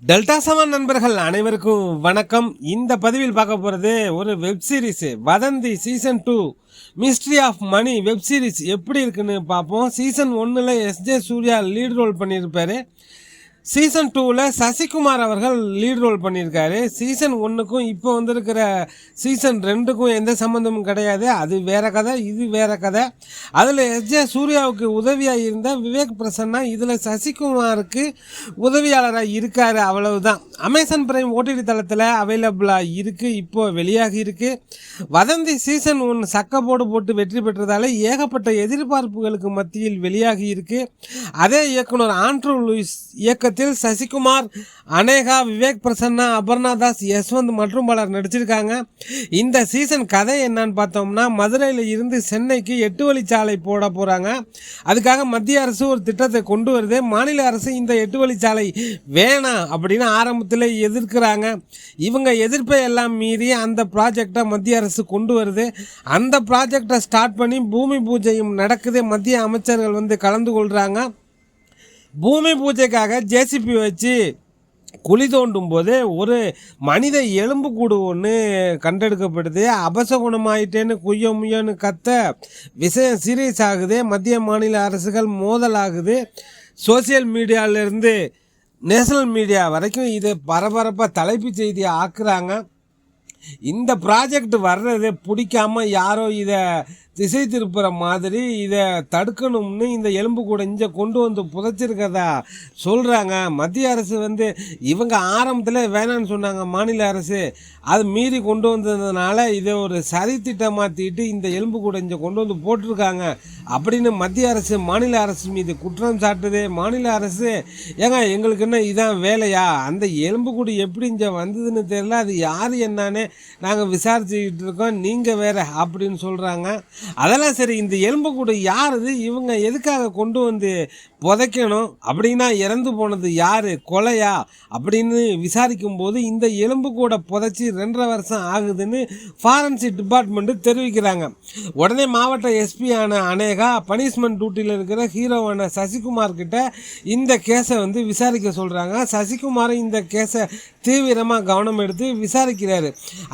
Delta seven நண்பர்கள் அனைவருக்கும் வணக்கம். இந்த பதிவில் பார்க்க போகிறது ஒரு web series Vadhandhi season 2 mystery of மணி வெப் சீரிஸ் எப்படி இருக்குன்னு பார்ப்போம். சீசன் 1ல் எஸ்ஜே சூர்யா லீட் ரோல் பண்ணியிருப்பாரு. சீசன் 2ல் சசிகுமார் அவர்கள் லீட் ரோல் பண்ணியிருக்காரு. சீசன் 1க்கும் இப்போ வந்திருக்கிற சீசன் 2க்கும் எந்த சம்மந்தமும் கிடையாது. அது வேற கதை, இது வேற கதை. அதில் எஸ்ஜே சூர்யாவுக்கு உதவியாக இருந்த விவேக் பிரசன்னா இதில் சசிகுமாருக்கு உதவியாளராக இருக்கார், அவ்வளவுதான். அமேசான் பிரைம் ஓடிடி தளத்தில் அவைலபிளாக இருக்குது, இப்போ வெளியாகி இருக்குது. வதந்தி சீசன் 1 சக்கப்போடு போட்டு வெற்றி பெற்றதால் ஏகப்பட்ட எதிர்பார்ப்புகளுக்கு மத்தியில் வெளியாகி இருக்குது. அதே இயக்குனர் ஆண்ட்ரூ லூயிஸ் இயக்கத்தில் சசிகுமார், அனேகா, விவேக் பிரசன்னா, அபர்ணா தாஸ், யஸ்வந்த் மற்றும் பலர் நடிச்சிருக்காங்க. இந்த சீசன் கதை என்னன்னு பார்த்தோம்னா, மதுரையில் இருந்து சென்னைக்கு 8 வழிச்சாலை போட போகிறாங்க. அதுக்காக மத்திய அரசு ஒரு திட்டத்தை கொண்டு வருது. மாநில அரசு இந்த 8 வழிச்சாலை வேணாம் அப்படின்னு ஆரம்பத்தில் எதிர்க்கிறாங்க. இவங்க எதிர்ப்பை எல்லாம் மீறி அந்த ப்ராஜெக்டை மத்திய அரசு கொண்டு வருது. அந்த ப்ராஜெக்டை ஸ்டார்ட் பண்ணி பூமி பூஜையும் நடக்குது. மத்திய அமைச்சர்கள் கலந்து கொள்கிறாங்க. பூமி பூஜைக்காக ஜேசிபி வச்சு குழி தோண்டும் போது ஒரு மனித எலும்புக்கூடு ஒன்று கண்டெடுக்கப்படுது. அபசகுணமாயிட்டேன்னு குய்ய முயன்னு கத்த விஷயம் சீரியஸ் ஆகுது. மத்திய மாநில அரசுகள் மோதல் ஆகுது. சோசியல் மீடியாவிலேருந்து நேஷனல் மீடியா வரைக்கும் இதை பரபரப்பாக தலைப்பு செய்தியை ஆக்குறாங்க. இந்த ப்ராஜெக்ட் வர்றது பிடிக்காம யாரோ இதை திசை திருப்புற மாதிரி இதை தடுக்கணும்னு இந்த எலும்பு கூட இங்கே கொண்டு வந்து புதைச்சிருக்கதா சொல்கிறாங்க. மத்திய அரசு இவங்க ஆரம்பத்தில் வேணான்னு சொன்னாங்க. மாநில அரசு அது மீறி கொண்டு வந்ததுனால இதை ஒரு சதி திட்டமாக தீட்டு இந்த எலும்பு கூட இங்கே கொண்டு வந்து போட்டிருக்காங்க அப்படின்னு மத்திய அரசு மாநில அரசு மீது குற்றம் சாட்டுது. மாநில அரசு எங்களுக்கு என்ன இதான் வேலையா, அந்த எலும்பு கூடு எப்படி இங்கே வந்ததுன்னு தெரியல, அது யார் என்னன்னு நாங்கள் விசாரிச்சுக்கிட்டு இருக்கோம், நீங்கள் வேற அப்படின்னு சொல்கிறாங்க. அதெல்லாம் சரி, இந்த எலும்புக்கூடு யாருது, இவங்க எதுக்காக கொண்டு வந்து புதைக்கணும், அப்படின்னா இறந்து போனது யார், கொலையா அப்படின்னு விசாரிக்கும் போது இந்த எலும்புக்கூட புதைச்சி 2.5 வருஷம் ஆகுதுன்னு ஃபாரன்சிக் டிபார்ட்மெண்ட்டு தெரிவிக்கிறாங்க. உடனே மாவட்ட எஸ்பியான அனேகா பனிஷ்மெண்ட் டியூட்டியில் இருக்கிற ஹீரோவான சசிகுமார் கிட்ட இந்த கேஸை விசாரிக்க சொல்கிறாங்க. சசிகுமார் இந்த கேஸை தீவிரமாக கவனம் எடுத்து விசாரிக்கிறாரு.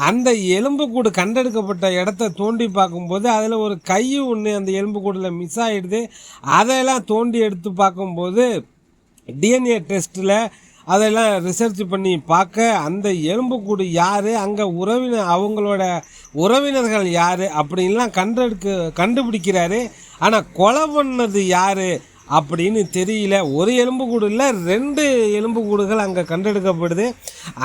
அந்த எலும்புக்கூடு கண்டெடுக்கப்பட்ட இடத்த தோண்டி பார்க்கும்போது அதில் ஒரு கை ஒன்று அந்த எலும்புக்கூடில் மிஸ் ஆகிடுது. அதையெல்லாம் தோண்டி எடுத்து பார்க்கும்போது டிஎன்ஏ டெஸ்ட்டில் அதெல்லாம் ரிசர்ச் பண்ணி பார்க்க அந்த எலும்புக்கூடு யார், அங்கே அவங்களோட உறவினர்கள் யார் அப்படின்லாம் கண்டுபிடிக்கிறாரு. ஆனால் கொலை பண்ணது யார் அப்படின்னு தெரியல. ஒரு எலும்புக்கூடு இல்லை, 2 எலும்புக்கூடுகள் அங்கே கண்டெடுக்கப்படுது.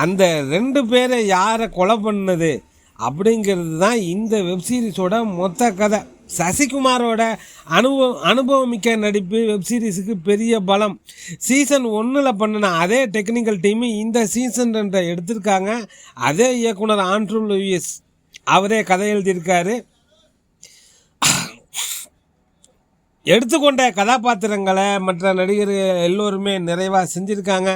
அந்த 2 பேரை யாரை கொலை பண்ணது அப்படிங்கிறது தான் இந்த வெப்சீரிஸோட மொத்த கதை. சசிகுமாரோட அனுபவமிக்க நடிப்பு வெப்சீரிஸுக்கு பெரிய பலம். சீசன் 1ல் பண்ணின அதே டெக்னிக்கல் டீமு இந்த சீசன் 2 எடுத்திருக்காங்க. அதே இயக்குனர் ஆண்ட்ரூ லூயிஸ் அவரே கதை எழுதியிருக்காரு. எடுத்துக்கொண்ட கதாபாத்திரங்களை மற்ற நடிகர்கள் எல்லோருமே நிறைவாக செஞ்சுருக்காங்க.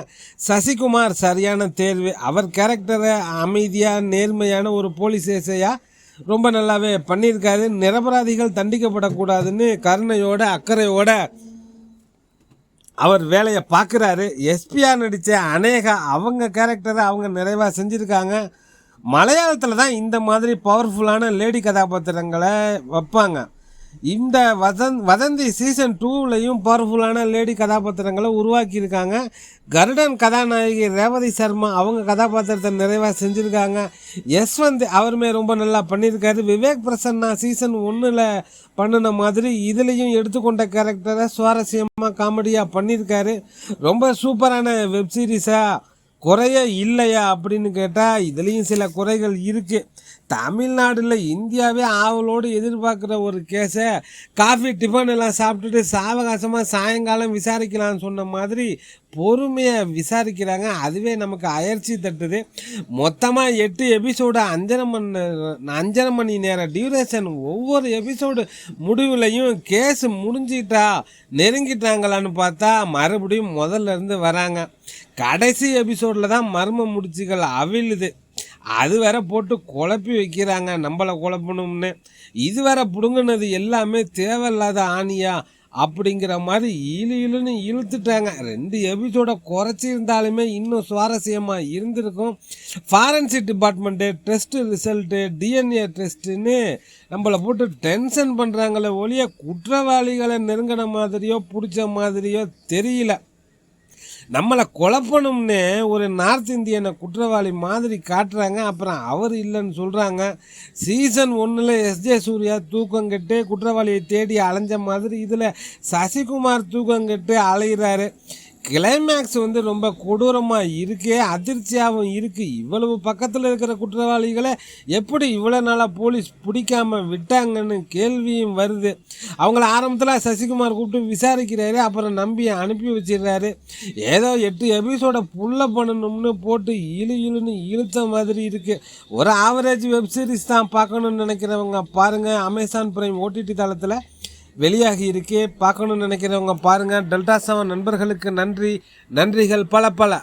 சசிகுமார் சரியான தேர்வு. அவர் கேரக்டரை அமைதியாக நேர்மையான ஒரு போலீஸ் ஏசையாக ரொம்ப நல்லாவே பண்ணியிருக்காரு. நிரபராதிகள் தண்டிக்கப்படக்கூடாதுன்னு கருணையோட அக்கறையோட அவர் வேலையை பார்க்குறாரு. எஸ்பியாக நடித்த அனேகா அவங்க கேரக்டரை அவங்க நிறைவாக செஞ்சுருக்காங்க. மலையாளத்தில் தான் இந்த மாதிரி பவர்ஃபுல்லான லேடி கதாபாத்திரங்களை வைப்பாங்க. இந்த வதந்தி சீசன் 2லையும் பவர்ஃபுல்லான லேடி கதாபாத்திரங்களை உருவாக்கியிருக்காங்க. கருடன் கதாநாயகி ரேவதி சர்மா அவங்க கதாபாத்திரத்தை நிறைவாக செஞ்சுருக்காங்க. யஸ்வந்த் அவருமே ரொம்ப நல்லா பண்ணியிருக்காரு. விவேக் பிரசன்னா சீசன் 1ல் பண்ணின மாதிரி இதுலேயும் எடுத்துக்கொண்ட கேரக்டரை சுவாரஸ்யமாக காமெடியாக பண்ணியிருக்காரு. ரொம்ப சூப்பரான வெப்சீரிஸாக குறைய இல்லையா அப்படின்னு கேட்டால் இதுலேயும் சில குறைகள் இருக்குது. தமிழ்நாட்டில் இந்தியாவே ஆவலோடு எதிர்பார்க்குற ஒரு கேஸை காஃபி டிஃபன் எல்லாம் சாப்பிட்டுட்டு சாவகாசமாக சாயங்காலம் விசாரிக்கலான்னு சொன்ன மாதிரி பொறுமையாக விசாரிக்கிறாங்க. அதுவே நமக்கு அயற்சி தட்டுது. மொத்தமாக 8 எபிசோடு 5.5 மணி நேரம் டியூரேஷன். ஒவ்வொரு எபிசோடு முடிவுலையும் கேஸ் நெருங்கிட்டாங்களான்னு பார்த்தா மறுபடியும் முதல்ல இருந்து வராங்க. கடைசி எபிசோடில் தான் மர்ம முடிச்சுகள் அவிழுது. அது வேற போட்டு குழப்பி வைக்கிறாங்க, நம்மளை குழப்பணும்னு. இது வேற பிடுங்கினது எல்லாமே தேவையில்லாத ஆணியா அப்படிங்கிற மாதிரி இழுன்னு இழுத்துட்டாங்க. 2 எபிசோட குறைச்சிருந்தாலுமே இன்னும் சுவாரஸ்யமாக இருந்திருக்கும். Forensic department, test result, DNA டெஸ்ட்டுன்னு நம்மளை போட்டு டென்ஷன் பண்ணுறாங்களே ஒழிய குற்றவாளிகளை நெருங்கின மாதிரியோ பிடிச்ச மாதிரியோ தெரியல. நம்மளை குழப்பணும்னு ஒரு நார்த் இந்தியனை குற்றவாளி மாதிரி காட்டுறாங்க. அப்புறம் அவர் இல்லைன்னு சொல்கிறாங்க. சீசன் 1 எஸ்ஜே சூர்யா தூக்கம் கெட்டு குற்றவாளியை தேடி அலைஞ்ச மாதிரி இதில் சசிகுமார் தூக்கம் கெட்டு அலைகிறாரு. கிளைமேக்ஸ் ரொம்ப கொடூரமாக இருக்கே, அதிர்ச்சியாகவும் இருக்குது. இவ்வளவு பக்கத்தில் இருக்கிற குற்றவாளிகளை எப்படி இவ்வளோ நாளாக போலீஸ் பிடிக்காம விட்டாங்கன்னு கேள்வியும் வருது. அவங்கள ஆரம்பத்தில் சசிகுமார் கூப்பிட்டு விசாரிக்கிறாரு, அப்புறம் நம்பி அனுப்பி வச்சிடுறாரு. ஏதோ 8 எபிசோட புல்ல பண்ணணும்னு போட்டு இழுன்னு இழுத்த மாதிரி இருக்குது. ஒரு ஆவரேஜ் வெப்சீரிஸ் தான் பார்க்கணுன்னு நினைக்கிறவங்க பாருங்கள். அமேசான் பிரைம் ஓடிடி தளத்தில் வெளியாகி இருக்கே, பார்க்கணுன்னு நினைக்கிறவங்க பாருங்கள். டெல்டா 7 நண்பர்களுக்கு நன்றிகள் பல.